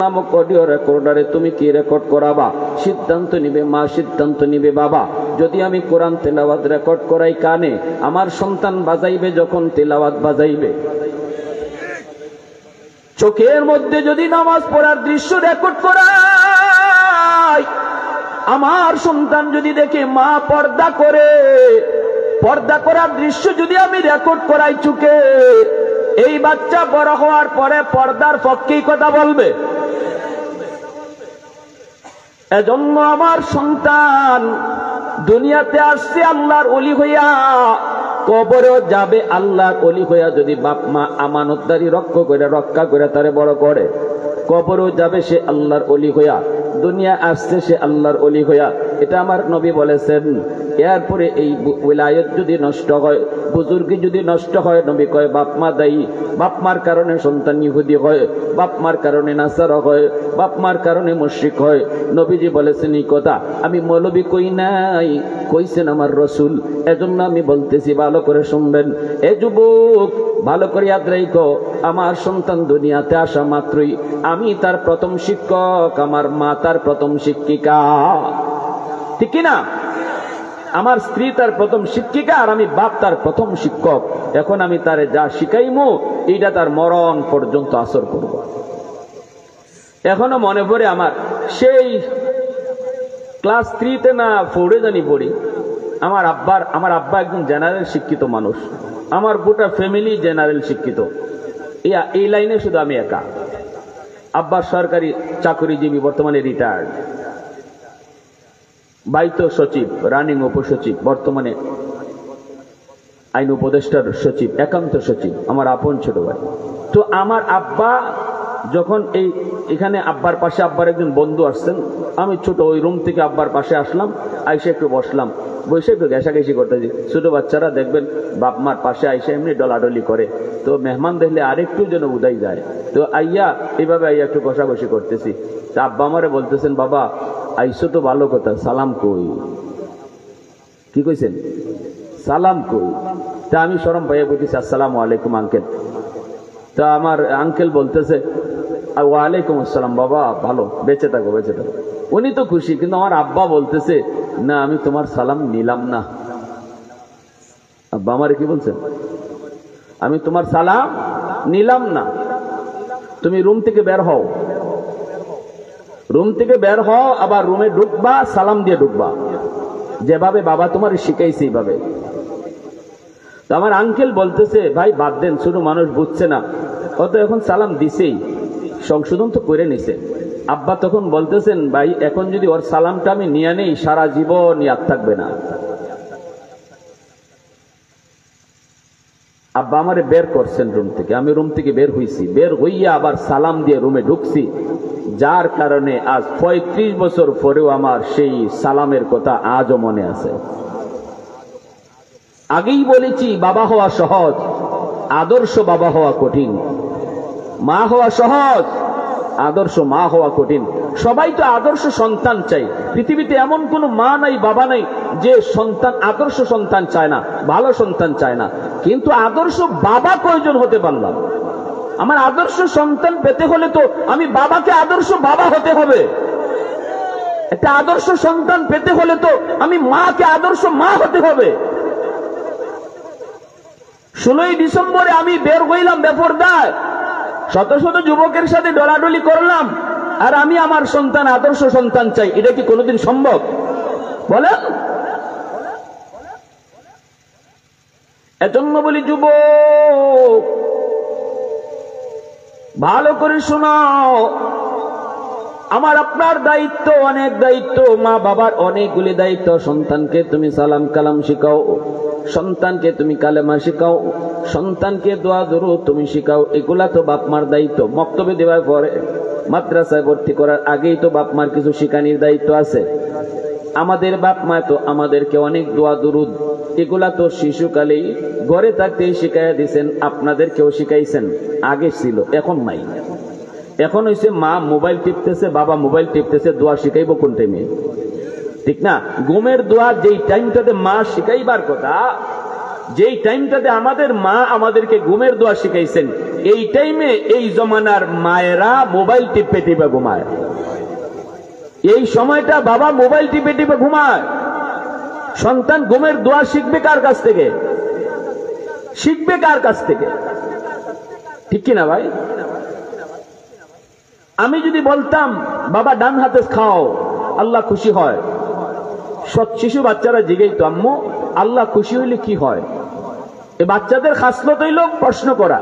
নামক অডিও রেকর্ডারে তুমি কি রেকর্ড করাবা, সিদ্ধান্ত নিবে মা, সিদ্ধান্ত নিবে বাবা। যদি আমি কোরআন তেলাওয়াত রেকর্ড করাই কানে, আমার সন্তান বাজাইবে যখন তেলাওয়াত বাজাইবে। চোখের মধ্যে যদি নামাজ পড়ার দৃশ্য রেকর্ড করাই, আমার সন্তান যদি দেখে মা পর্দা করে, পর্দা করার দৃশ্য যদি আমি রেকর্ড করাই চোখে, এই বাচ্চা বড় হওয়ার পরে পর্দার পক্ষেই কথা বলবে। এজন্য আমার সন্তান দুনিয়াতে আসছে আল্লাহর ওলি হইয়া, কবরেও যাবে আল্লাহর ওলি হইয়া। যদি বাপ মা আমানতদারি রক্ষা করে তারে বড় করে, কবরেও যাবে সে আল্লাহর ওলি হইয়া, দুনিয়া আসছে সে আল্লাহর ওলি হইয়া। এটা আমার নবী বলেছেন। এরপরে এই উলায়ত যদি নষ্ট হয়, বুজুর্গি যদি নষ্ট হয়, নবী কয় বাপ মা দায়ী। বাপ মার কারণে সন্তান ইহুদি হয়, বাপ মার কারণে নাসারা হয়, বাপ মার কারণে মুশরিক হয়। নবীজি বলেছেন এই কথা, আমি মৌলবী কই নাই, কইছেন আমার রসুল। এজন্য আমি বলতেছি, ভালো করে শুনবেন। এ যুবক, ভালো করে ইয়াদ রাখো, আমার সন্তান দুনিয়াতে আসা মাত্রই আমি তার প্রথম শিক্ষক, আমার মা তার প্রথম শিক্ষিকা, ঠিক কিনা? আমার স্ত্রী তার প্রথম শিক্ষিকা, আর আমি বাপ তার প্রথম শিক্ষক। এখন আমি তারে যা শিখাইমু, এইটা তার মরণ পর্যন্ত আসর করব। এখনো মনে পড়ে আমার, সেই ক্লাস 3-তে না 4-এ জানি পড়ি, আমার আব্বা একজন জেনারেল শিক্ষিত মানুষ, আমার গোটা ফ্যামিলি জেনারেল শিক্ষিত। এই লাইনে শুধু আমি একা। আব্বা সরকারি চাকরিজীবী, বর্তমানে রিটায়ার্ড, বাইতো সচিব, রানিং উপসচিব, বর্তমানে আইন উপদেষ্টার সচিব, একান্ত সচিব, আমার আপন ছোট ভাই। তো আমার আব্বা যখন এখানে আব্বার পাশে আব্বার একজন বন্ধু আসছেন, আমি ছোট ওই রুম থেকে আব্বার পাশে আসলাম, আইসে একটু বসলাম, বসে একটু ঘেঁষাঘেঁষি করতেছি। ছোট বাচ্চারা দেখবেন বাপ মার পাশে আইসে এমনি ডলাডলি করে, তো মেহমান দেখলে আরেকটু যেন উদাই যায়, তো আইয়া এইভাবে আইয়া একটু ঘষাঘষি করতেছি। তা আব্বা আমারে বলতেছেন, বাবা আইসো তো ভালো কথা, সালাম কই? কি কইছেন? সালাম কই? তা আমি শরম পাইয়া বলতেছি, আসসালামু আলাইকুম আঙ্কেল। তা আমার আঙ্কেল বলতেছে, ওয়ালাইকুম আসসালাম বাবা, ভালো, বেঁচে থাকো, বেঁচে থাকো। উনি তো খুশি, কিন্তু আমার আব্বা বলতেছে, না আমি তোমার সালাম নিলাম না। আব্বা আমারে কি বলছেন? আমি তোমার সালাম নিলাম না, তুমি রুম থেকে বের হও, রুম থেকে বের হও, আবার রুমে ঢুকবা, সালাম দিয়ে ঢুকবা, যেভাবে বাবা তোমার শিখাইছে এইভাবে। তো আমার আঙ্কেল বলতেছে, ভাই বাদ দেন, ছোট মানুষ বুঝছে না, ও তো এখন সালাম দিছেই, সংশোধন তো করে নিছে। আব্বা তখন বলতেছেন, ভাই এখন যদি ওর সালামটা আমি নিয়ে নেই, সারা জীবন ইয়াদ থাকবে না। আব্বা আমারে বের করছেন রুম থেকে, আমি রুম থেকে বের হইছি, বের হইয়া আবার সালাম দিয়ে রুমে ঢুকছি, যার কারণে আজ 35 বছর পরেও আমার সেই সালামের কথা আজও মনে আছে। আগেই বলেছি, বাবা হওয়া সহজ, আদর্শ বাবা হওয়া কঠিন। মা হওয়া সহজ, আদর্শ মা হওয়া কঠিন। সবাই তো আদর্শ সন্তান চাই। পৃথিবীতে এমন কোন মা নাই, বাবা নাই যে সন্তান আদর্শ সন্তান চায় না, ভালো সন্তান চায় না। কিন্তু আদর্শ বাবা কয়জন হতে পারলাম? আমার আদর্শ সন্তান পেতে হলে তো আমি বাবাকে আদর্শ বাবা হতে হবে। একটা আদর্শ সন্তান পেতে হলে তো আমি মাকে আদর্শ মা হতে হবে। 16ই ডিসেম্বরে আমি বের হইলাম বেপরদায়, শত শত যুবকের সাথে ডলাডলি করলাম, আর আমি আমার সন্তান আদর্শ সন্তান চাই। এটা কি কোনোদিন সম্ভব বলেন? এজন্য বলি, যুবক ভালো করে শোনাও, আমার আপনার দায়িত্ব, অনেক দায়িত্ব, মা বাবার অনেকগুলি দায়িত্ব। সন্তানকে তুমি সালাম কালাম শিখাও, সন্তানকে তুমি কালেমা শিখাও, সন্তানকে দোয়া দরুদ তুমি শিখাও, এগুলা তো বাপ মার দায়িত্ব। মক্তবে দেওয়ার পরে, মাদ্রাসায় ভর্তি করার আগেই তো বাপ মার কিছু শিখানির দায়িত্ব আছে। আমাদের বাপ মা তো আমাদেরকে অনেক দোয়া দরুদ, এগুলা তো শিশুকালেই ঘরে থাকতেই শিখাইয়া দিয়েছেন, আপনাদেরকেও শিখাইছেন। আগে ছিল, এখন নাই। এখন হইছে মা মোবাইল টিপতেছে, বাবা মোবাইল টিপতেছে, দোয়া শিখাইব কোন টাইমে? ঠিক না? ঘুমের দোয়া যেই টাইমটাতে মা শিখাইবার কথা, যেই টাইমটাতে আমাদের মা আমাদেরকে ঘুমের দোয়া শিখাইছেন, এই টাইমে এই জমানার মায়েরা মোবাইল টিপে টিপে ঘুমায়। এই সময়টা বাবা মোবাইল টিপে টিপে ঘুমায়। সন্তান ঘুমের দোয়া শিখবে কার কাছ থেকে? শিখবে কার কাছ থেকে? ঠিক কিনা ভাই? আমি যদি বলতাম বাবা ডান হাতে খাও, আল্লাহ খুশি হয়, শিশু বাচ্চারা জিজ্ঞাসা, আম্মু আল্লাহ খুশি হইলে কি হয়? এই বাচ্চাদের খাসলত হইল প্রশ্ন করা।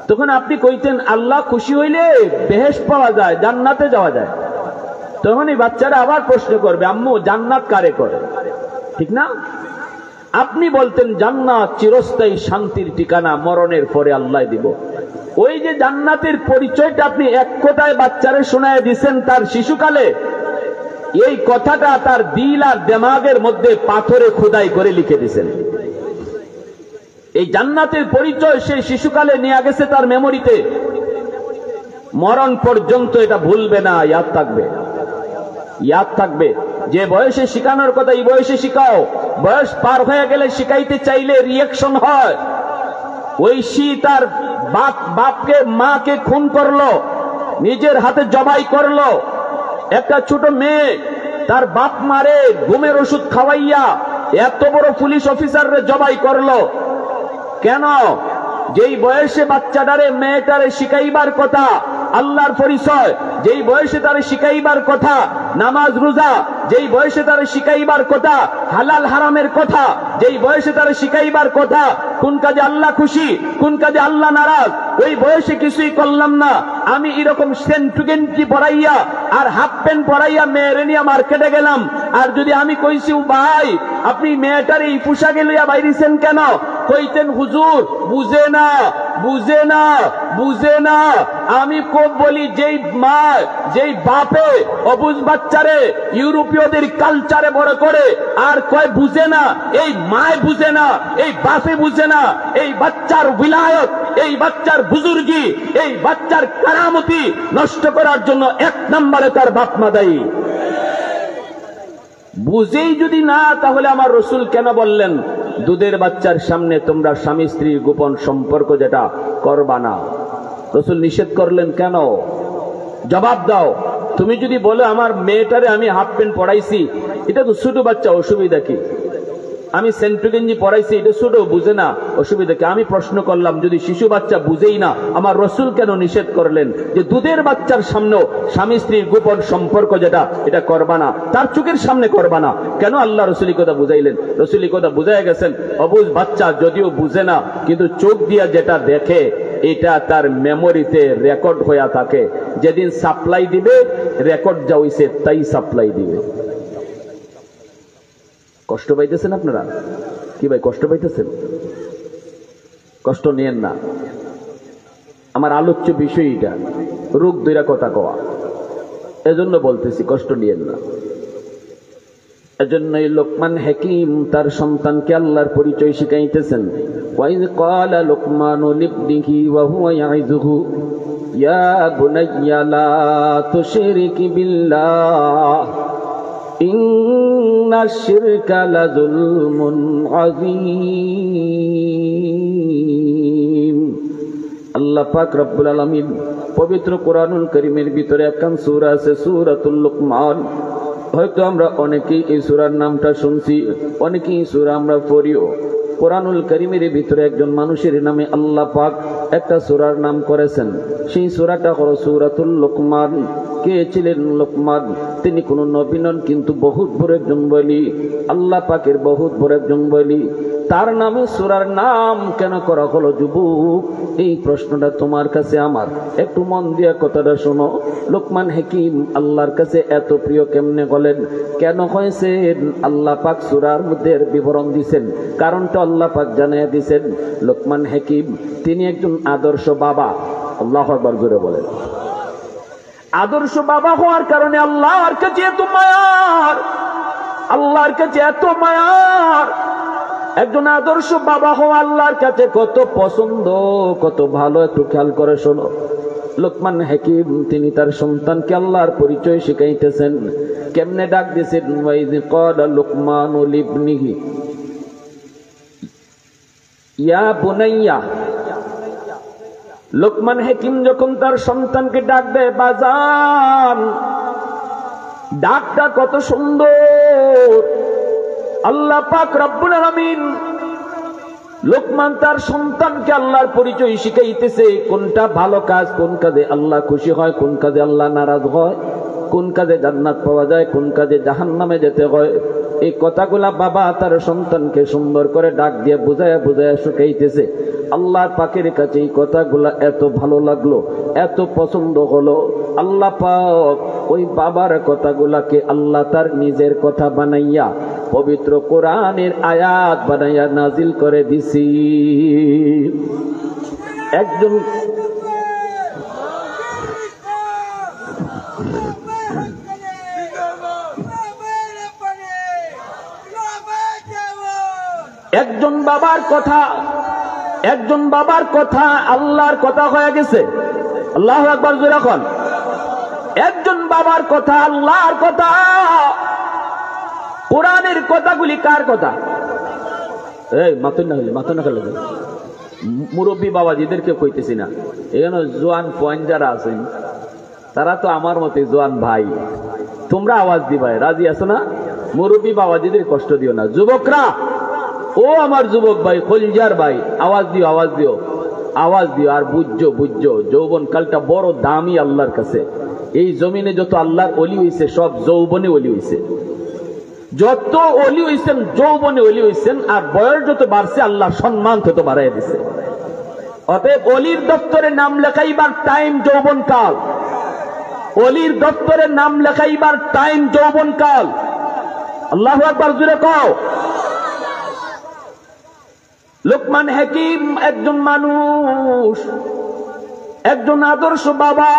তখন আপনি কইতেন আল্লাহ খুশি হইলে বেহেশত পাওয়া যায়, জান্নাতে যাওয়া যায়। তখন এই বাচ্চারা আবার প্রশ্ন করবে, আম্মু জান্নাত কারে করে? ঠিক না? আপনি বলতেন জান্নাত চিরস্থায়ী শান্তির ঠিকানা, মরণের পরে আল্লাহ দিব। ওই যে জান্নাতের পরিচয়টা আপনি এক কথায় বাচ্চারে শোনায় দিচ্ছেন তার শিশুকালে, এই কথাটা তার দিল আর দিমাগের মধ্যে পাথরে খোদাই করে লিখে দিয়েছেন। এই জান্নাতের পরিচয় সেই শিশুকালে নিয়ে গেছে তার মেমোরিতে, মরণ পর্যন্ত এটা ভুলবে না, ইয়াদ থাকবে, ইয়াদ থাকবে। যে বয়সে শিখানোর কথা এই বয়সে শিখাও, বয়স পার হয়ে গেলে শিখাইতে চাইলে রিয়াকশন হয়। ঐশী তার বাপকে মাকে খুন করলো, নিজের হাতে জবাই করলো। একটা ছোট মেয়ে তার বাপ মারে ঘুমের ওষুধ খাওয়াইয়া এত বড় পুলিশ অফিসাররে জবাই করলো। কেন? যেই বয়সে বাচ্চাটারে মেয়েটারে শিখাইবার কথা আল্লাহর পরিচয়, যেই বয়সে তারে শিখাইবার কথা নামাজ রোজা, যেই বয়সে তারে শিখাইবার কথা হালাল হারামের কথা, যেই বয়সে তারে শিখাইবার কথা কোন কাজে আল্লাহ খুশি কোন কাজে আল্লাহ নারাজ, ওই বয়সে কিছুই করলাম না। আমি এরকম সেন্টুগেন্টি পরাইয়া আর হাফ প্যান্ট পরাইয়া মেয়েরে নিয়ে মার্কেটে গেলাম, আর যদি আমি কইছি ভাই আপনি মেয়েটার এই পোশাকে লইয়া বাইরেছেন কেন, কইতেন হুজুর বুঝে না বুঝে না বুঝে না। আমি খুব বলি যেই মা যেই বাপে অবুঝ বাচ্চারে ইউরোপীয়দের কালচারে বড় করে আর কয় বুঝে না, এই মায় বুঝে না, এই বাপে বুঝে না, এই বাচ্চার বিলায়ত, এই বাচ্চার বুজুর্গি, এই বাচ্চার কারামতি নষ্ট করার জন্য এক নম্বরে তার বাপ মা দায়ী। বুঝেই যদি না, তাহলে আমার রসুল কেন বললেন দুধের বাচ্চার সামনে তোমরা স্বামী স্ত্রীর গোপন সম্পর্ক যেটা করবা না? রসুল নিষেধ করলেন কেন? জবাব দাও। তুমি যদি বলো আমার মেয়েটারে আমি হাফ প্যান্ট পড়াইছি, এটা তো ছোট বাচ্চা, অসুবিধা কি? আমি সেন্টু গেঞ্জি পড়াইছি, এটা ছোট, বুঝে না, অসুবিধা কি? আমি প্রশ্ন করলাম যদি শিশু বাচ্চা বুঝেই না, আমার রসুল কেন নিষেধ করলেন যে দুধের বাচ্চার সামনেও স্বামী স্ত্রীর গোপন সম্পর্ক যেটা এটা করবা না, তার চোখের সামনে করবা না? কেন আল্লাহ রসুলি কথা বুঝাইলেন? রসুলি কথা বুঝাই গেছেন অবুঝ বাচ্চা যদিও বুঝে না, কিন্তু চোখ দিয়া যেটা দেখে এটা তার মেমোরিতে রেকর্ড হইয়া থাকে। যেদিন সাপ্লাই দিবে রেকর্ড যা হইছে তাই সাপ্লাই দিবে। কষ্ট পাইতেছেন আপনারা? কি ভাই কষ্ট পাইতেছেন? কষ্ট নিয়েন না। আমার আলোচ্য বিষয় এটা, রোগ দইরা কথা কওয়া, এজন্য বলতেছি কষ্ট নিয়েন না। এজন্যই লোকমান হাকিম তার সন্তানকে আল্লাহর পরিচয় শিখাইতেছেন। ওয়াইজ ক্বালা লুকমানু লিবনিহি ওয়া হুয়া ইয়াইযুহু ইয়া বুনাইয়া লা তুশরিক বিল্লাহ ইন্নাশ শিরকা লাযুলমুন আযীম। আল্লাহ পাক রব্বুল আলামিন পবিত্র কোরআনুল কারীমের ভিতরে একখান সূরা আছে, সূরাতুল লুকমান। হয়তো আমরা অনেকেই এই সূরার নামটা শুনছি, অনেকেই সূরা আমরা পড়িও। কোরআনুল কারীমের ভিতরে একজন মানুষের নামে আল্লাহ পাক একটা সূরার নাম করেছেন, সেই সূরাটা হলো সূরাতুল লুকমান। কে ছিলেন লোকমান? তিনি কোন নবী নন, কিন্তু বহুত বড় একজন বলি, আল্লাহ পাকের বহুত বড় একজন বলি। তার নামে সূরার নাম কেন করা হলো যুবক? এই প্রশ্নটা তোমার কাছে আমার, একটু মন দিয়া কথাটা শোনো। লোকমান হাকিম আল্লাহর কাছে এত প্রিয় কেমনে বলেন? কেন হয়েছে? আল্লাহ পাক সূরার মধ্যে বিবরণ দিয়েছেন, কারণটা আল্লাহ পাক জানিয়ে দিয়েছেন। লোকমান হাকিম তিনি একজন আদর্শ বাবা। আল্লাহু আকবার জোরে বলেন। আদর্শ বাবা হওয়ার কারণে আল্লাহর কাছে এত মায়ার, আল্লাহর কাছে এত মায়ার। একজন আদর্শ বাবা হওয়া আল্লাহর কাছে কত পছন্দ, কত ভালো। একটু খেয়াল করে শোনো। লোকমান হাকিম তিনি তার সন্তানকে আল্লাহর পরিচয় শিখাইতেছেন। কেমনে ডাক দিয়েছেন? ওয়াইজ ক্বালা লুকমানু লিবনিহি ইয়া বুনাইয়া লোকমান হাকিম যখন তার সন্তানকে ডাকবে, বাজান, ডাকটা কত সুন্দর। আল্লাহ পাক রব্বুল আলামিন লোকমান তার সন্তানকে আল্লাহর পরিচয় শিখাইতেছে, কোনটা ভালো কাজ, কোন কাজে আল্লাহ খুশি হয়, কোন কাজে আল্লাহ নারাজ হয়, কোন কাজে জান্নাত পাওয়া যায়, কোন কাজে জাহান্নামে যেতে হয়। এই কথাগুলা বাবা তার সন্তানকে সুন্দর করে ডাক দিয়ে বুঝায়া বুঝায়া শিখাইতেছে। আল্লাহর পাকের কাছে এই কথাগুলা এত ভালো লাগলো, এত পছন্দ হলো। আল্লাহ পাক ওই বাবার কথাগুলাকে আল্লাহ তার নিজের কথা বানাইয়া পবিত্র কোরআনের আয়াত বানাইয়া নাজিল করে দিছি। একজন বাবার কথা আল্লাহর কথা হয়ে গেছে। আল্লাহু আকবার জোরে এখন। একজন বাবার কথা আল্লাহর কথা। কোরআনের কথাগুলি কার কথা? এই মাথা না খেলে মুরব্বী বাবাজিদেরকে কইতেছি না, এখানে জোয়ান পয়েন্ট যারা আছেন তারা তো আমার মতে জোয়ান ভাই, তোমরা আওয়াজ দিবাই, রাজি আছো না? মুরব্বী বাবাজিদের কষ্ট দিও না। যুবকরা, ও আমার যুবক ভাই, খলিজার ভাই, আওয়াজ দিও, আওয়াজ দিও, আওয়াজ দিও। আর বুঝছো যৌবন কালটা বড় দামি আল্লাহর কাছে। এই জমিনে যত আল্লাহর অলি হইছে সব যৌবনে অলি হইছে। যত অলি হইছেন যৌবনে অলি হইছেন, আর বয়স যত বাড়ছে আল্লাহ সম্মান তত বাড়াই দিছে। অতএব অলির দপ্তরে নাম লেখাইবার টাইম যৌবন কাল, অলির দপ্তরে নাম লেখাইবার টাইম যৌবন কাল। আল্লাহু আকবার জোরে কও। লোকমান হাকিম একজন মানুষ, একজন আদর্শ বাবা।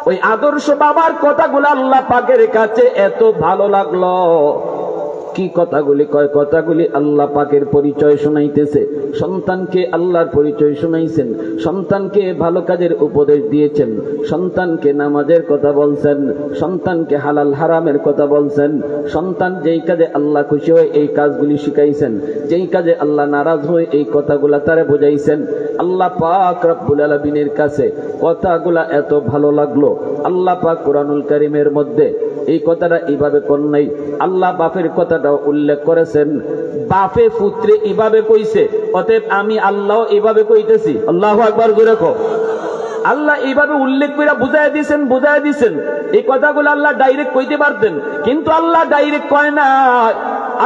ওই আদর্শ বাবার কথাগুলো আল্লাহ পাকের কাছে এত ভালো লাগলো। কি কথাগুলি কয়? কথাগুলি আল্লাহ পাকের পরিচয় শুনাইতেছে, সন্তানকে আল্লাহর পরিচয় শুনাইছেন, সন্তানকে ভালো কাজের উপদেশ দিয়েছেন, সন্তানকে নামাজের কথা বলছেন, সন্তানকে হালাল হারামের কথা বলছেন, সন্তান যেই কাজে আল্লাহ খুশি হয় এই কাজগুলি শিখাইছেন, যেই কাজে আল্লাহ নারাজ হয় এই কথাগুলা তারে বুঝাইছেন। আল্লাহ পাক রব্বুল আলামিনের কাছে কথাগুলা এত ভালো লাগলো। আল্লাহ পাক কুরআনুল কারীমের মধ্যে এই কথাটা এইভাবে কোন নাই, আল্লাহ বাপের কথাটাও উল্লেখ করেছেন। বাপে পুত্রে এইভাবে কইছে, অতএব আমি আল্লাহ এইভাবে কইতেছি। আল্লাহু আকবার জোরে কও। আল্লাহ এইভাবে উল্লেখ করে বুঝাই দিয়েছেন। এই কথাগুলো আল্লাহ ডাইরেক্ট কইতে পারতেন, কিন্তু আল্লাহ ডাইরেক্ট কয় না।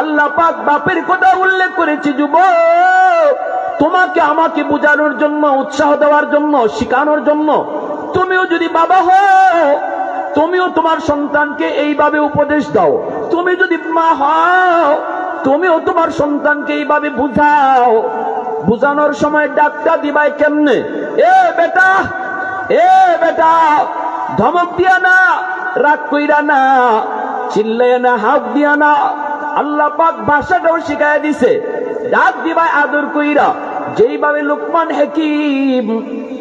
আল্লাহ পাক বাপের কথা উল্লেখ করেছে যুবক, তোমাকে আমাকে বোঝানোর জন্য, উৎসাহ দেওয়ার জন্য, শিখানোর জন্য। তুমিও যদি বাবা হও, তুমিও তোমার সন্তানকে এইভাবে উপদেশ দাও। তুমি যদি মা হও, তুমিও তোমার সন্তানকে এইভাবে বুঝাও। বুঝানোর সময় ডাক্তার দিবাই কেমনে? এ বেটা, ধমক দিয়া না, রাগ কইরা না, চিল্লাইয়া না, হাত দিয়া না। আল্লাহ পাক ভাষাটাও শিখাইয়া দিছে। ডাক দিবাই আদর কইরা। যেইভাবে লোকমান হাকিম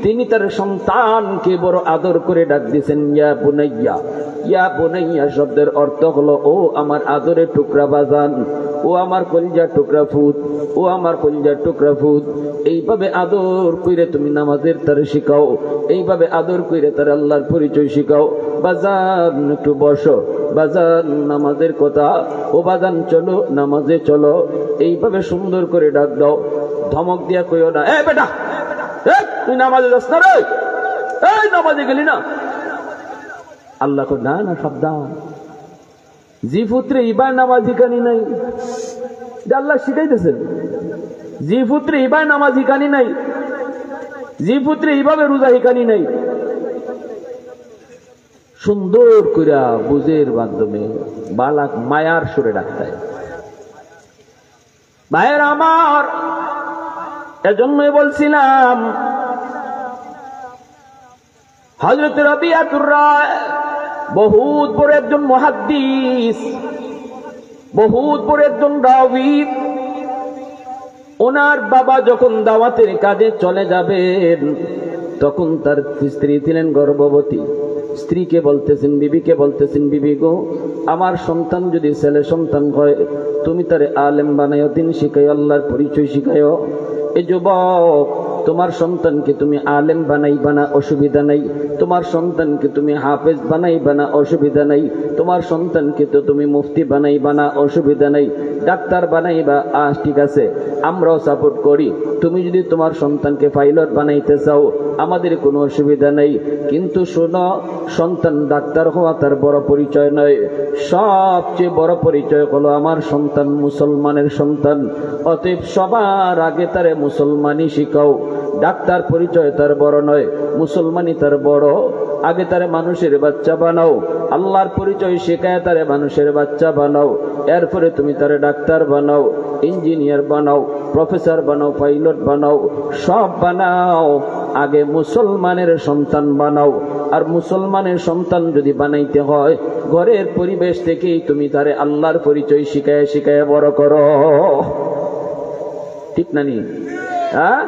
তিনি তার সন্তানকে বড় আদর করে ডাক দিয়েছেন, ইয়া বুনাইয়া। ইয়া বুনাইয়া শব্দের অর্থ হলো ও আমার আদরের টুকরা বাজান, ও আমার কলিজার টুকরা ফুত, ও আমার কলিজার টুকরা ফুত। এইভাবে আদর কইরে তুমি নামাজের তার শিখাও, এইভাবে আদর কইরে তার আল্লাহর পরিচয় শিখাও। বাজান একটু বসো, বাজান নামাজের কথা, ও বাজান চলো নামাজে চলো। এইভাবে সুন্দর করে ডাক দাও, ধমক দিয়া কইও না, এ বেটা তুই নামাজে যাস না রে, এই নামাজে গেলি না। আল্লাহ কো না না সাবধান, জি পুত্রে ইবার নামাজ হিকানি নাই। আল্লাহ শিখাইতেছেন, জি পুত্রে ইবার নামাজ হিকানি নাই, জি পুত্রে এইভাবে রোজা হিকানি নাই। সুন্দর কইরা বুঝের মাধ্যমে বালাক মায়ার সুরে ডাকতায়। ভাইয়ের আমার, এজন্যই বলছিলাম হযরত রবিয়াতুর রায় বহুত বড় একজন মুহাদ্দিস, বহুত বড় একজন রাবী। ওনার বাবা যখন দাওয়াতের কাজে চলে যাবেন, তখন তার স্ত্রী ছিলেন গর্ভবতী। স্ত্রীকে বলতেছেন, বিবিকে বলতেছেন, বিবি গো, আমার সন্তান যদি ছেলে সন্তান হয়, তুমি তারে আলেম বানাইও, দিন শিখাইও, আল্লাহর পরিচয় শিখাইও। এই যুবক তোমার সন্তানকে তুমি আলেম বানাইবা না, অসুবিধা নাই। তোমার সন্তানকে তুমি হাফেজ বানাইবা না, অসুবিধা নাই। তোমার সন্তানকে তো তুমি মুফতি বানাইবা না, অসুবিধা নাই। ডাক্তার বানাইবা, ঠিক আছে, আমরাও সাপোর্ট করি। তুমি যদি তোমার সন্তানকে পাইলট বানাইতে চাও, আমাদের কোনো অসুবিধা নেই। কিন্তু শোনো, সন্তান ডাক্তার হওয়া তার বড় পরিচয় নয়। সবচেয়ে বড় পরিচয় হলো আমার সন্তান মুসলমানের সন্তান। অতএব সবার আগে তারে মুসলমানি শিখাও। ডাক্তার পরিচয় তার বড় নয়, মুসলমানি তার বড়। আগে তারে মানুষের বাচ্চা বানাও, আল্লাহর পরিচয় শেখায় তারে মানুষের বাচ্চা বানাও। এরপরে তুমি তারে ডাক্তার বানাও, ইঞ্জিনিয়ার বানাও, প্রফেসর বানাও, পাইলট বানাও, সব বানাও। আগে মুসলমানের সন্তান বানাও। আর মুসলমানের সন্তান যদি বানাইতে হয়, ঘরের পরিবেশ থেকেই তুমি তারে আল্লাহর পরিচয় শিখায় শিখায় বড় করো। ঠিক না নি? হ্যাঁ,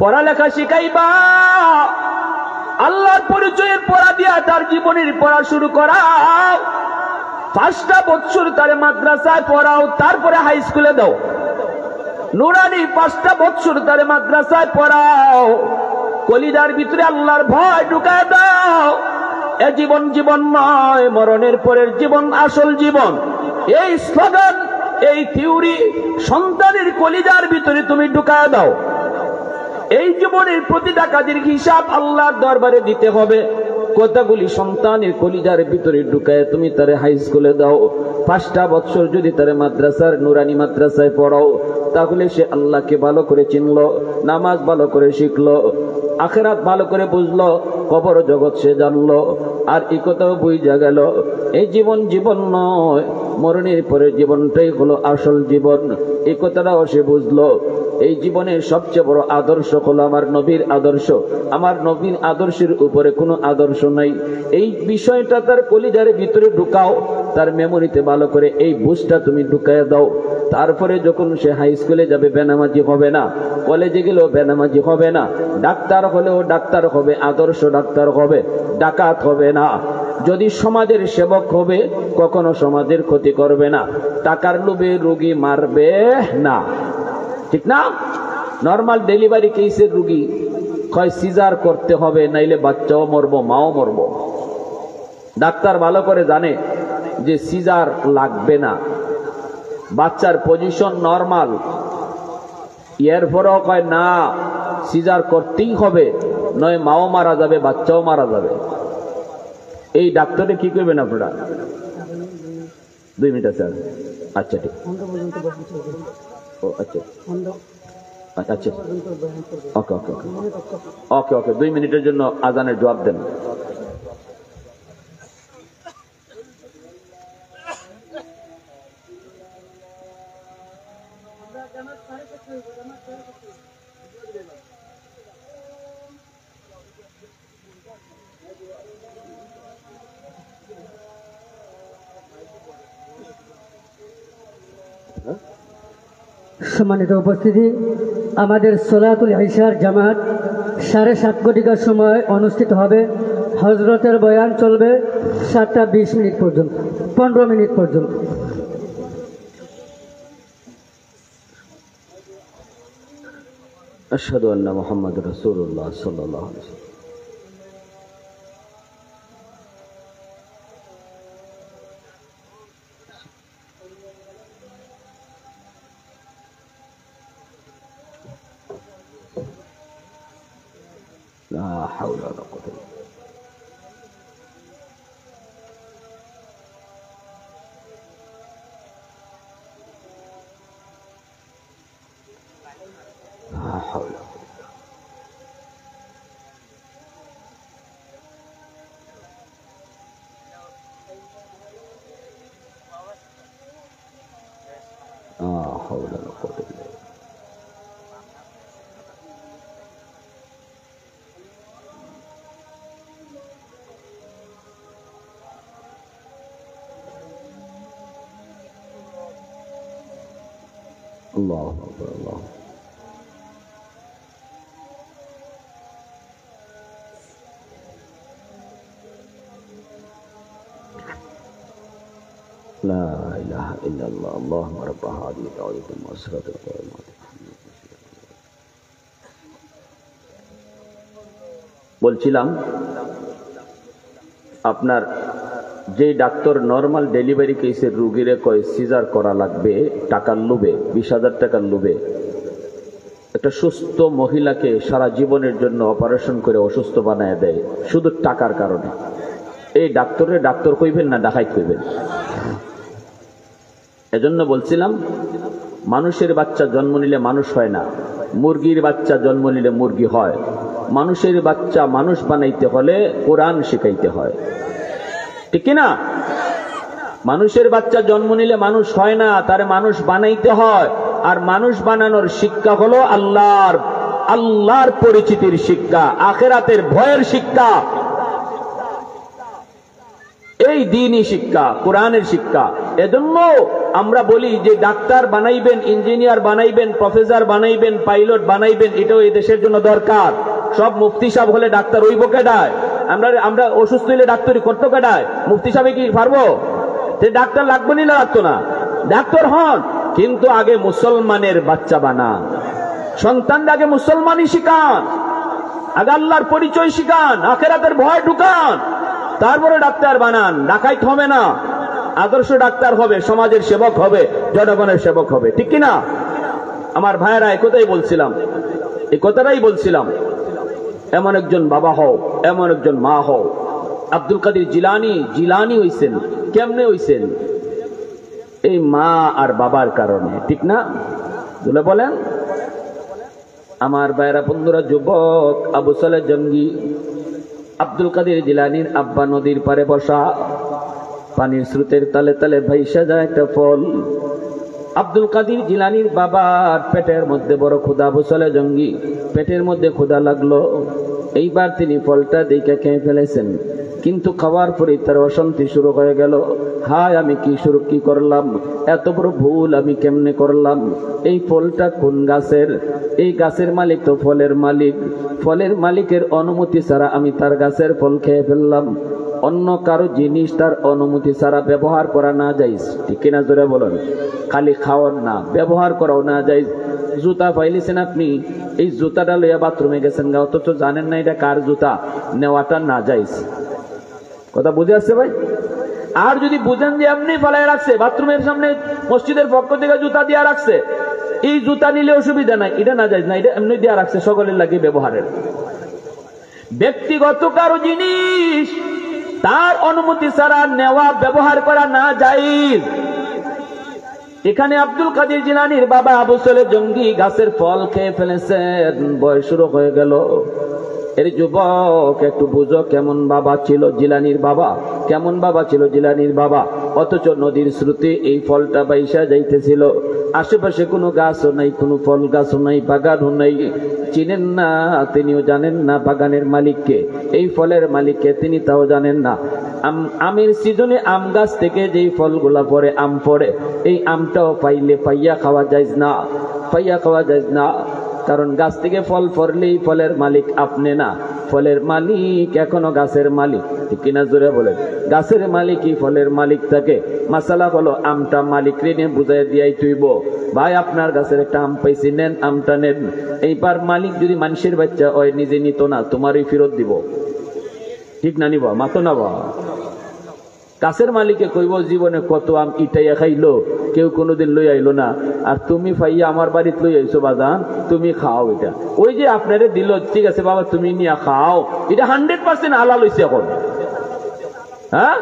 পড়ালেখা শিখাইবা, আল্লাহর পরিচয়ের পড়া দিয়া তার জীবনের পড়া শুরু করাও। 5টা বছর তারে মাদ্রাসায় পড়াও, তারপরে হাই স্কুলে দাও। নুরানি 5টা বছর তারে মাদ্রাসায় পড়াও, কলিজার ভিতরে আল্লাহর ভয় ঢুকায় দাও। এ জীবন জীবন নয়, মরণের পরের জীবন আসল জীবন। এই স্লোগান, এই থিওরি সন্তানের কলিজার ভিতরে তুমি ঢুকায় দাও। এই জীবনের প্রতিটা কাজের হিসাব আল্লাহর দরবারে দিতে হবে। কথাগুলি সন্তানের কলিজার ভিতরে ঢুকায় তুমি তারে হাই স্কুলে দাও। 5টা বছর যদি তারে মাদ্রাসার নুরানি মাদ্রাসায় পড়াও, তাহলে সে আল্লাহকে ভালো করে চিনলো, নামাজ ভালো করে শিখলো, আখিরাত ভালো করে বুঝলো, কবর জগৎ সে জানলো। আর এই কথাও বুঝা গেল, এই জীবন জীবন নয়, মরণের পরের জীবনটাই হলো আসল জীবন। এই কথাটাও সে বুঝলো। এই জীবনের সবচেয়ে বড় আদর্শ হলো আমার নবীর আদর্শ। আমার নবীর আদর্শের উপরে কোনো আদর্শ নাই। এই বিষয়টা তার কলিজার ভিতরে ঢুকাও, তার মেমোরিতে ভালো করে এই বুঝটা তুমি ঢুকায় দাও। তারপরে যখন সে হাই স্কুলে যাবে, বেনামাজি হবে না, কলেজে গেলেও বেনামাজি হবে না, ডাক্তার হলেও ডাক্তার হবে, আদর্শ ডাক্তার হবে, ডাকাত হবে না। যদি সমাজের সেবক হবে, কখনো সমাজের ক্ষতি করবে না, টাকার লোভে রোগী মারবে না। ঠিক না? নর্মাল ডেলিভারি কেসের রোগী হয় সিজার করতে হবে, নাইলে বাচ্চাও মরবো, মাও মরবো। ডাক্তার ভালো করে জানে যে সিজার লাগবে না, বাচ্চার পজিশন নর্মাল। এরপরেও কয় না, সিজার করতেই হবে, নয় মাও মারা যাবে, বাচ্চাও মারা যাবে। এই ডাক্তারে কি করবেন আপনারা? 2 মিনিট আছে। আচ্ছা, ঠিক। ও আচ্ছা আচ্ছা, ওকে ওকে ওকে ওকে ওকে 2 মিনিটের জন্য আজানের জবাব দেন। সম্মানিত উপস্থিতি, আমাদের সলাতুল ইশার জামাত 7:30 ঘটিকার সময় অনুষ্ঠিত হবে। হজরতের বয়ান চলবে 7টা 20 মিনিট পর্যন্ত, 15 মিনিট পর্যন্ত। আশহাদু আন্না মুহাম্মাদুর রাসূলুল্লাহ সাল্লাল্লাহু আলাইহি ওয়াসাল্লাম। لا حول ولا قوة إلا بالله. لا حول ولا قوة. لا حول ولا قوة إلا بالله. الله أكبر الله. لا ইলাহা ইল্লাল্লাহ আল্লাহুম্মা রাব্ব হাযিহি দাওয়াতিল মুসরাতিল কায়িমাত। বলছিলাম আপনার যে ডাক্তার নরমাল ডেলিভারি কেসের রুগীরে কয় সিজার করা লাগবে টাকার লোভে, 20,000 টাকার লোভে, একটা সুস্থ মহিলাকে সারা জীবনের জন্য অপারেশন করে অসুস্থ বানায় দেয় শুধু টাকার কারণে, এই ডাক্তারের ডাক্তার কইবেন না ডাকাইত কইবেন? এজন্য বলছিলাম মানুষের বাচ্চা জন্ম নিলে মানুষ হয় না, মুরগির বাচ্চা জন্ম নিলে মুরগি হয়। মানুষের বাচ্চা মানুষ বানাইতে হলে কোরআন শিখাইতে হয়, ঠিক কিনা? মানুষের বাচ্চা জন্ম নিলে মানুষ হয় না, তারে মানুষ বানাইতে হয়। আর মানুষ বানানোর শিক্ষা হলো আল্লাহর পরিচিতির শিক্ষা, আখিরাতের ভয়ের শিক্ষা, এই দ্বীনি শিক্ষা, কোরআনের শিক্ষা। এজন্য আমরা বলি যে ডাক্তার বানাইবেন, ইঞ্জিনিয়ার বানাইবেন, প্রফেসর বানাইবেন, পাইলট বানাইবেন, এটাও এই দেশের জন্য দরকার। সব মুফতি সাহেব হলে ডাক্তার হইব কেডায়? আমরা অসুস্থ হইলে ডাক্তারি করতো কেডায়? মুফতি সাহেব কি পারবো? ডাক্তার লাগবে না, লাগতো না, ডাক্তার হন, কিন্তু আগে মুসলমানের বাচ্চা বানান, সন্তানরা আগে মুসলমানই শিখান, আগে আল্লাহর পরিচয় শিখান, আখিরাতের ভয় ঢুকান, তারপরে ডাক্তার বানান। ডাকাইত হবে না, আদর্শ ডাক্তার হবে, সমাজের সেবক হবে, জনগণের সেবক হবে, ঠিক কিনা? আমার ভাইয়েরা এই কথাটাই বলছিলাম। এমন একজন বাবা হও, এমন একজন মা হও। আব্দুল কাদের জিলানী হইছেন, কেমনে হইছেন? এই মা আর বাবার কারণে, ঠিক না? বলেন আমার ভাইয়েরা, বন্ধুরা, যুবক আবু সালেহ জঙ্গি, আব্দুল কাদের জিলানীর আব্বা নদীর পারে বসা, পানির স্রোতের তালে তালে ভাইসা যায় একটা ফল। আব্দুল কাদের জিলানীর বাবার পেটের মধ্যে বড় ক্ষুধা, আবু সালেহ জঙ্গি পেটের মধ্যে ক্ষুধা লাগলো। এইবার তিনি ফলটা দেখে খেয়ে ফেলেছেন, কিন্তু খাওয়ার পরে তার অশান্তি শুরু হয়ে গেল। হায়, আমি কি করলাম, এত বড় ভুল আমি কেমনে করলাম? এই ফলটা কোন গাছের? এই গাছের মালিক তো ফলের মালিক, ফলের মালিকের অনুমতি ছাড়া আমি তার গাছের ফল খেয়ে ফেললাম। অন্য কারো জিনিস তার অনুমতি ছাড়া ব্যবহার করা না যাইজ, ঠিক কিনা? জোরে বলেন। খালি খাওয়ার না, ব্যবহার করাও না যাইজ। জুতা পাইলেছেন আপনি, এই জুতাটা লইয়া বাথরুমে গেছেন গা, অথচ জানেন না এটা কার জুতা, নেওয়াটা না যাইজ। কথা বুঝে আসছে ভাই? আর যদি বুঝেন যে এমনি ফেলাই রাখছে, বাথরুমের সামনে মসজিদের পক্ষ থেকে জুতা দিয়া রাখছে, এই জুতা নিলে অসুবিধা নাই, এটা না যাইজ না, এটা এমনি দিয়া রাখছে সকলের লাগে ব্যবহারের। ব্যক্তিগত কারো জিনিস তার অনুমতি ছাড়া নেওয়া, ব্যবহার করা না যাইজ। এখানে আব্দুল কাদের জিলানীর বাবা আবু সালেহ জঙ্গি গাছের ফল খেয়ে ফেলেছেন, বয়স শুরু হয়ে গেল। এর যুবক, একটু বুঝো কেমন বাবা ছিল জিলানীর বাবা, কেমন বাবা ছিল জিলানীর বাবা। অথচ নদীর স্রোতে এই ফলটা বাইসা যাইতেছিল, আশেপাশে কোনো গাছও নাই, কোনো ফল গাছও নাই, বাগানও নাই, চিনেন না, তিনিও জানেন না বাগানের মালিককে, এই ফলের মালিককে তিনি তাও জানেন না। আমের সিজনে আম গাছ থেকে যেই ফলগুলা পড়ে, আম পড়ে, এই আমটাও পাইয়া খাওয়া যায় না, কারণ গাছ থেকে ফল পড়লেই ফলের মালিক আপনি না, ফলের মালিক এখনো গাছের মালিক, ঠিক কিনা? জোরে বলেন। গাছের মালিকই ফলের মালিক থাকে। মাসালা হলো আমটা মালিক ঋণে বুঝাই দিয়াই তুইব, ভাই আপনার গাছের একটা আম পাইছি, নেন আমটা নেন। এইবার মালিক যদি মানুষের বাচ্চা হয়, নিজে নিত না, তোমারই ফেরত দিব, ঠিক না? নিবা মাতো না বা গাছের মালিকে কইব জীবনে কত আম ইটাইয়া খাইলো, কেউ কোনোদিন লই আইলো না, আর তুমি পাইয়া আমার বাড়িতে লই আইছো বাজান, তুমি খাও এটা। ওই যে আপনারে দিল, ঠিক আছে বাবা তুমি নিয়ে খাও, এটা 100% হালাল হইছে এখন। হ্যাঁ,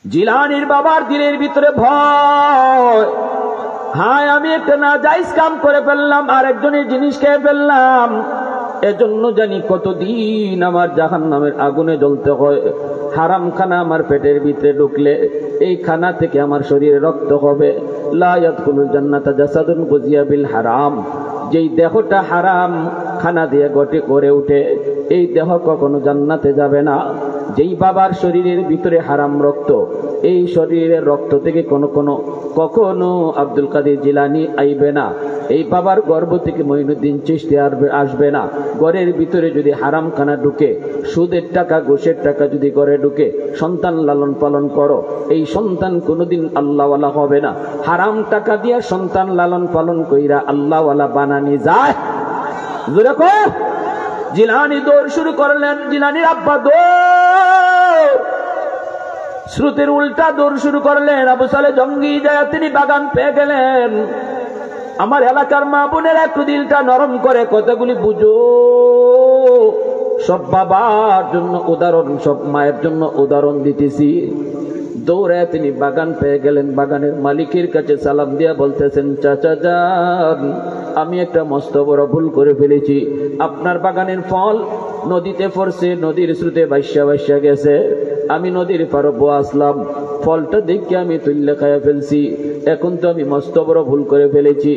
জিলানীর বাবার দিলের ভিতরে ভয়, হায় আমি একটা নাজায়েজ কাম করে ফেললাম, আর একজনের জিনিস খেয়ে ফেললাম, এজন্য জানি কতদিন আমার জাহান্নামের আগুনে জ্বলতে হয়। হারাম খানা আমার পেটের ভিতরে ঢুকলে এই খানা থেকে আমার শরীরে রক্ত হবে। লা ইয়াদখুলুল জান্নাতা জাসাদুন গুজিয়া বিল হারাম, যেই দেহটা হারাম খানা দিয়ে গঠে করে উঠে, এই দেহ কখনো জান্নাতে যাবে না। যেই বাবার শরীরের ভিতরে হারাম রক্ত, এই শরীরের রক্ত থেকে কখনো আব্দুল কাদের জিলানী আইবে না। এই বাবার গর্ভ থেকে মঈনুদ্দিন চিশতি আসবে না। ঘরের ভিতরে যদি হারাম খানা ঢুকে, সুদের টাকা ঘুষের টাকা যদি ঘরে ঢুকে, সন্তান লালন পালন করো, এই সন্তান কোনোদিন আল্লাহওয়ালা হবে না। হারাম টাকা দিয়া সন্তান লালন পালন কইরা আল্লাহওয়ালা বানানি যায়? জোরে কর। জিলানী দৌড় শুরু করলেন, জিলানীর আব্বা দৌড়, স্রোতের উল্টা দৌড় শুরু করলেন। আবু সালে জঙ্গি যায়, তিনি বাগান পেয়ে গেলেন। আমার এলাকার মা বোনের একটু দিলটা নরম করে কথাগুলি বুঝো। সব বাবার জন্য উদাহরণ, সব মায়ের জন্য উদাহরণ দিতেছি। দৌড়ে তিনি বাগান পেয়ে গেলেন। বাগানের মালিকের কাছে সালাম দিয়া বলতেছেন, চাচা যান, আমি একটা মস্ত বড় ভুল করে ফেলেছি। আপনার বাগানের ফল নদীতে পড়ছে, নদীর স্রোতে ভাইসা গেছে। আমি নদীর পার আসলাম, ফলটা দেখে আমি তুল্লে খাইয়া ফেলছি। এখন তো আমি মস্ত বড় ভুল করে ফেলেছি।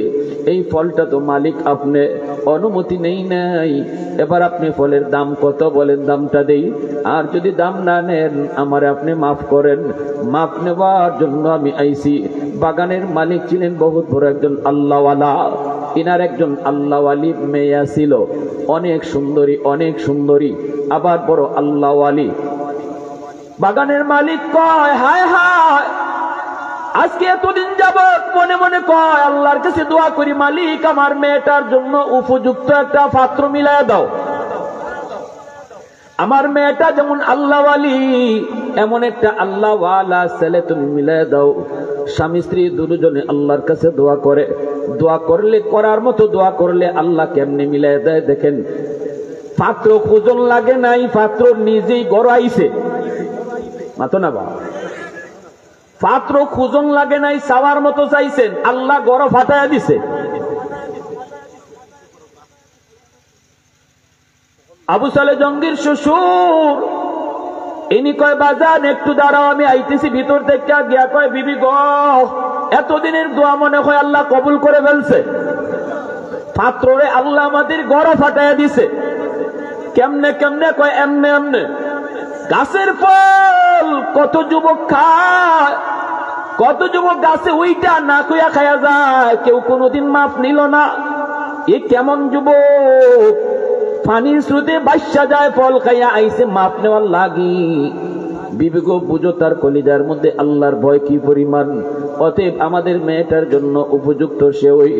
এই ফলটা তো মালিক আপনি, অনুমতি নেই নাই। এবার আপনি ফলের দাম কত বলেন, দামটা দেই। আর যদি দাম না নেন আমার আপনি মাফ করেন। মাফ নেবার জন্য আমি আইছি। বাগানের মালিক ছিলেন বহুত বড় একজন আল্লাহওয়ালা। ইনার একজন আল্লাহওয়ালি মেয়া ছিল, অনেক সুন্দরী, আবার বড় আল্লাহওয়ালি। বাগানের মালিক কয়, হায় হায়, আজকে এতদিন যাবত মনে মনে কয় আল্লাহর কাছে দোয়া করি, মালিক আমার মেয়েটার জন্য উপযুক্ত একটা পাত্র মিলায় দাও। আমার মেয়েটা যেমন আল্লাহওয়ালি, এমন একটা আল্লাহওয়ালা ছেলে তুমি মিলায় দাও। স্বামী স্ত্রী দুজনে আল্লাহর কাছে দোয়া করে। দোয়া করলে, করার মতো দোয়া করলে আল্লাহ কেমনে মিলায় দেয় দেখেন। পাত্র খুঁজন লাগে নাই, পাত্র নিজেই গড়াইছে। মাতো না বাবা, পাত্র খুঁজন লাগে নাই, চাওয়ার মতো চাইছেন, আল্লাহ গড় ফাটাইয়া দিছে। আবু সালে জঙ্গির শ্বশুর, ইনি কয় বাজান একটু দাঁড়াও, আমি আইতেছি ভিতর থেকে। গিয়া কয়, বিবি গো, এতদিনের দোয়া মনে হয় আল্লাহ কবুল করে ফেলছে। পাত্ররে আল্লাহ আমাদের গড় ফাটাইয়া দিছে। কেমনে কেমনে? কয় এমনে এমনে। গাছের ফল কত যুবক খায়, কত যুবক গাছে উইটা না কইয়া খায়া যায়, কেউ কোনোদিন মাপ নিল না। এ কেমন যুবক? পানির স্রোতে বাইসা যায়, ফল খাইয়া আইছে মাপ নেওয়ার লাগি। বিবেক বুঝো তার কলিজার মধ্যে আল্লাহর ভয় কি পরিমাণ। অতএব আমাদের মেয়েটার জন্য উপযুক্ত সে ওই।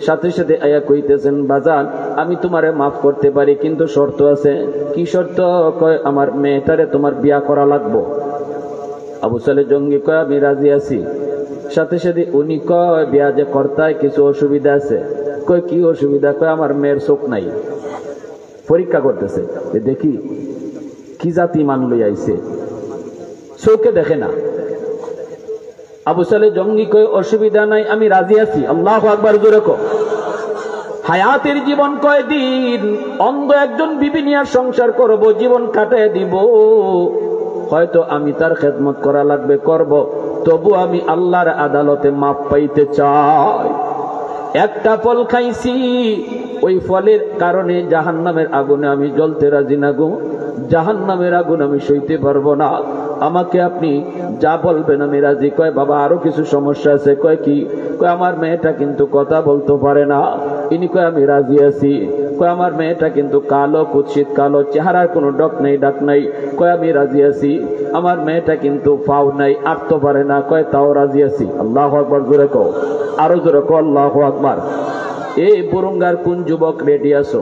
সাথে সাথে আয়া কইতেছেন, বাজান আমি তোমারে মাফ করতে পারি, কিন্তু শর্ত আছে। কি শর্ত? কয় আমার মেয়েটারে তোমার বিয়া করা লাগবো। আবু সালে জঙ্গি কয়, আমি রাজি আছি। সাথে সাথে উনি কয়, বিয়া যে কর্তায় কিছু অসুবিধা আছে। কয় কি অসুবিধা? কয় আমার মেয়ের চোখ নাই। পরীক্ষা করতেছে, দেখি কি জাতি মান লই আইছে, চোখে দেখে না। আবু সালে জঙ্গি কয়, অসুবিধা নাই, আমি রাজি আছি। আল্লাহু আকবার জোরে কও। হায়াতের জীবন কয়দিন, অন্ধ একজন বিবি নিয়ে সংসার করব, জীবন কাটায় দিব। হয়তো আমি তার খেদমত করা লাগবে, করব, তবু আমি আল্লাহর আদালতে মাপ পাইতে চাই। একটা ফল খাইছি, ওই ফলের কারণে জাহান্নামের আগুনে আমি জ্বলতে রাজি না গো। জাহান্নামের আগুন আমি সইতে পারবো না। আমাকে আপনি যা বলবেন আমি রাজি। কয় বাবা আরো কিছু সমস্যা আছে। কয় কি? কয় আমার মেয়েটা কিন্তু কথা বলতে পারে না। ইনি কয় আমি রাজি আছি। কয় আমার মেয়েটা কিন্তু কালো, কুৎসিত কালো, চেহারার কোনো ডক নাই, ডাক নাই। কয় আমি রাজি আছি। আমার মেয়েটা কিন্তু পাও নাই, আটতে পারে না। কয় তাও রাজি আছি। আল্লাহু আকবার জোরে কও, আরো জোরে কও আল্লাহু আকবার। এই বুরুঙ্গার কোন যুবক রেডি আছো?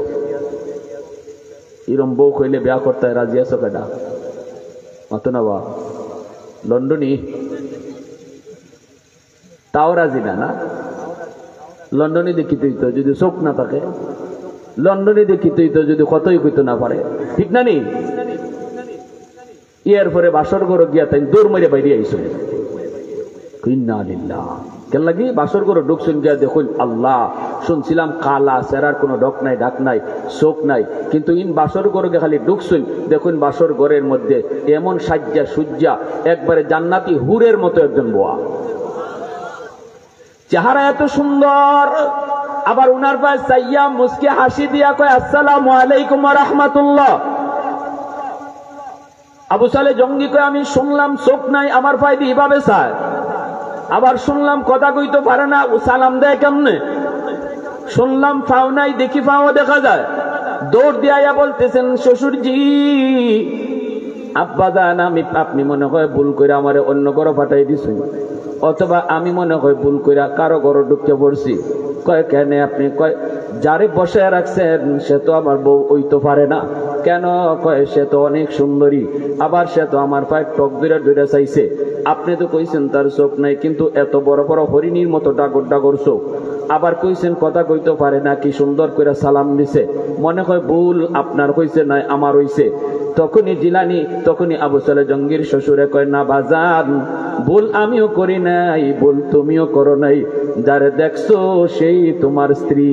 এরম বউ কইলে বিয়া করতে রাজি আছো কেডা? মাতো না বা লন্ডনী, তাও রাজি না। না লন্ডনে দেখিতই তো যদি চোখ না থাকে, লন্ডনে দেখিতই তো যদি কতই কইতো না পারে, ঠিক না নি? ইয়ার পরে বাসর ঘর গিয়া তাই দৌড় মেরে বাইরে আইসো। ইন্না লিল্লাহ। কেন লাগি? বাসর ঘর ঢুকছেন গিয়া দেখুন, আল্লাহ শুনছিলাম কালা, চেহারার কোনো ডক নাই, ডাক নাই, চোখ নাই, কিন্তু ইন বাসর ঘর গিয়ে খালি ঢুকছেন, দেখুন বাসর ঘরের মধ্যে এমন সাজ্জা সুজ্জা, একবারে জান্নাতি হুরের মতো একজন বোয়া, চেহারা এত সুন্দর। আবার উনার পায়ে চাইয়া মুসকে হাসি দিয়া কয়, আসসালামু আলাইকুম ওয়া রাহমাতুল্লাহ। আবু সালে জঙ্গি কয় আমি শুনলাম চোখ নাই আমার পায়ে দিয়ে এভাবে চায়, আবার শুনলাম কথা কইতে পারে না, ও সালাম দেয় কেমনে, শুনলাম পাও নাই দেখি পাও দেখা যায়। দৌড় দিয়া বলতেছেন শ্বশুরজি আব্বা জান আমি আপনি মনে হয় ভুল করে আমার অন্য ঘরে পাঠাই দিছেন, অথবা আমি মনে হয় ভুল করে কারো ঘরে ঢুকে পড়ছি। কয় কেন আপনি? কয় যারে বসে রাখছেন সে তো আমার বউ ওই তো পারে না। কেন? কয় সে তো অনেক সুন্দরী, আবার সে তো আমার পায়ে টক দূরে চাইছে। আপনি তো কইছেন তার চোখ নাই, কিন্তু এত বড় বড় হরিণীর মতো ডাগর ডাগর চোখ, আবার কইছেন কথা কইতে পারে না, কি সুন্দর করে সালাম দিছে। মনে হয় ভুল আপনার হইছে নাই আমার হইছে। তখনই আবু সালে জঙ্গির শ্বশুরে কয় না বাজান, ভুল আমিও করি নাই, ভুল তুমিও করো নাই, যারে দেখছো সেই তোমার স্ত্রী।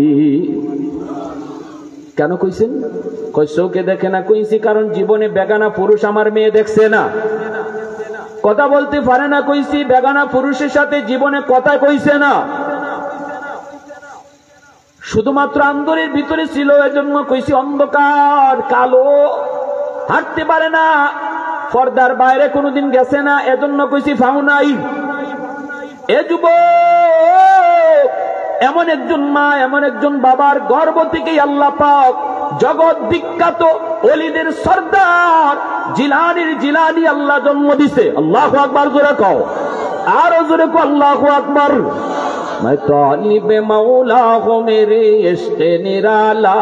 কেন কইছেন? কয় চোখে দেখে না। কইছি কারণ জীবনে বেগানা পুরুষ আমার মেয়ে দেখছে না, কথা বলতে পারে না। কইছি বেগানা পুরুষের সাথে জীবনে কথা কইছে না, শুধুমাত্র অন্তরের ভিতরে ছিল, এজন্য কইছি অন্ধকার কালো, হাঁটতে পারে না, পর্দার বাইরে কোনোদিন গেছে না, এজন্য কইছি ফাও নাই। এ যুবক, এমন একজন মা এমন একজন বাবার গর্ভ থেকেই আল্লাহ পাক জগৎ বিখ্যাত ওলিদের সর্দার জিলানী আল্লাহ জন্ম দিছে। আল্লাহু আকবার জোরে কও, আরো জোরে কও আল্লাহু আকবার। मैं तालिब मौला हो मेरे इश्क़ निराला,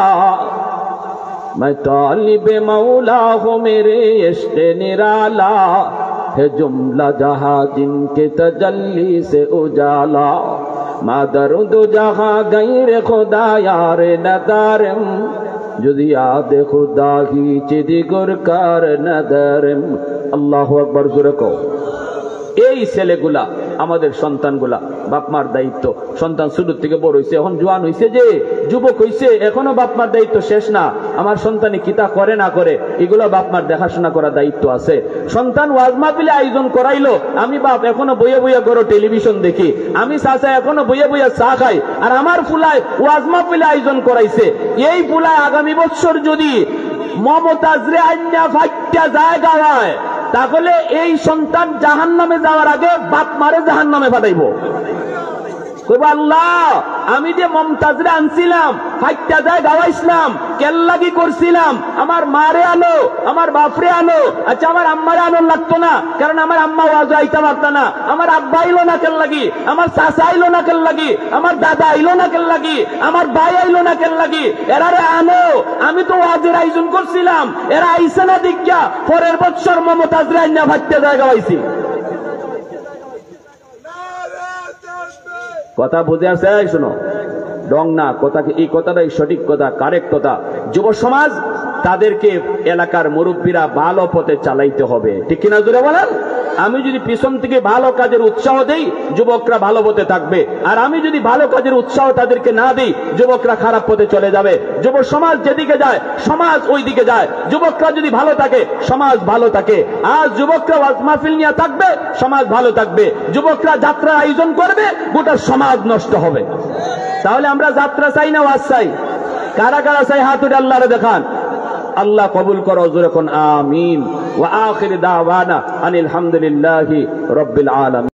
मैं तालिब मौला हो मेरे इश्क़ निराला, है जुमला जहां जिनके तजल्ली से उजाला, मादर दो जहां गैर खुदा यार नदारम, যদি আদে খুদা হি চিদি গুরকার নদরম। আল্লাহু আকবার জোরে কও। এই ছেলেগুলা আমাদের সন্তানগুলা, বাপমার দায়িত্ব। সন্তান শুরু থেকে বড় হইছে, এখন জোয়ান হইছে, যে যুবক হইছে, এখনো বাপমার দায়িত্ব শেষ না। আমার সন্তানে কিতা করে না করে এগুলো বাপমার দেখাশোনা করার দায়িত্ব আছে। সন্তান ওয়াজ মাহফিলে আয়োজন করাইলো, আমি বাপ এখনো বইয়ে বইয়ে ঘরে টেলিভিশন দেখি, আমি চাচা এখনো বইয়ে বইয়ে চা খাই, আর আমার ফুলায় ওয়াজ মাহফিলে আয়োজন করাইছে। এই ফুলায় আগামী বছর যদি মমতাজরে আইনা ফাইটা জায়গা হয়, তাহলে এই সন্তান জাহান্নামে যাওয়ার আগে বাপ মারে জাহান্নামে পাঠাইব। কইবা আল্লাহ আমি যে মমতাজরে আনছিলাম, ফাইটা যায় গাওয়াইছিলাম, কেল্লাগি করছিলাম, আমার মারে আনো আমার বাপরে আনো, আচ্ছা আমার আম্মারে আনো লাগতো না, কারণ আমার আম্মা ওয়াজ আইতে পারত না, আমার আব্বা আইলো না কেল্লাগি, আমার চাচা আইলো না কেল্লাগি, আমার দাদা আইলো না কেল্লাগি, আমার ভাই আইলো না কেল্লাগি, এরারে আনো। আমি তো ওয়াজের আয়োজন করছিলাম, এরা আইসে না দীক্ষা, পরের বছর মমতাজরে আইনা ফাইটা যায় গাওয়াইছি। কথা বুঝে আসে? শুনো, ডং না কথা, এই কথাটাই সঠিক কথা, কারেক্ট কথা। যুব সমাজ তাদেরকে এলাকার মুরব্বীরা ভালো পথে চালাইতে হবে, ঠিক কিনা জোরে বলেন? আমি যদি পিছন থেকে ভালো কাজের উৎসাহ দেই, যুবকরা ভালো পথে থাকবে, আর আমি যদি ভালো কাজের উৎসাহ তাদেরকে না দিই, যুবকরা খারাপ পথে চলে যাবে। যুব সমাজ যেদিকে যায় সমাজ ওই দিকে যায়। যুবকরা যদি ভালো থাকে সমাজ ভালো থাকে। আজ যুবকরা ওয়াজ মাহফিল নিয়ে থাকবে, সমাজ ভালো থাকবে। যুবকরা যাত্রার আয়োজন করবে, গোটা সমাজ নষ্ট হবে। তাহলে আমরা যাত্রা চাই না ওয়াজ চাই? কারা কারা চাই হাত উঠে আল্লাহরে দেখান। আল্লাহ কবুল করো, জোরে কোন আমিন। ওয়া আখির দাওয়ানা আনিল হামদুলিল্লাহি রাব্বিল আলামিন।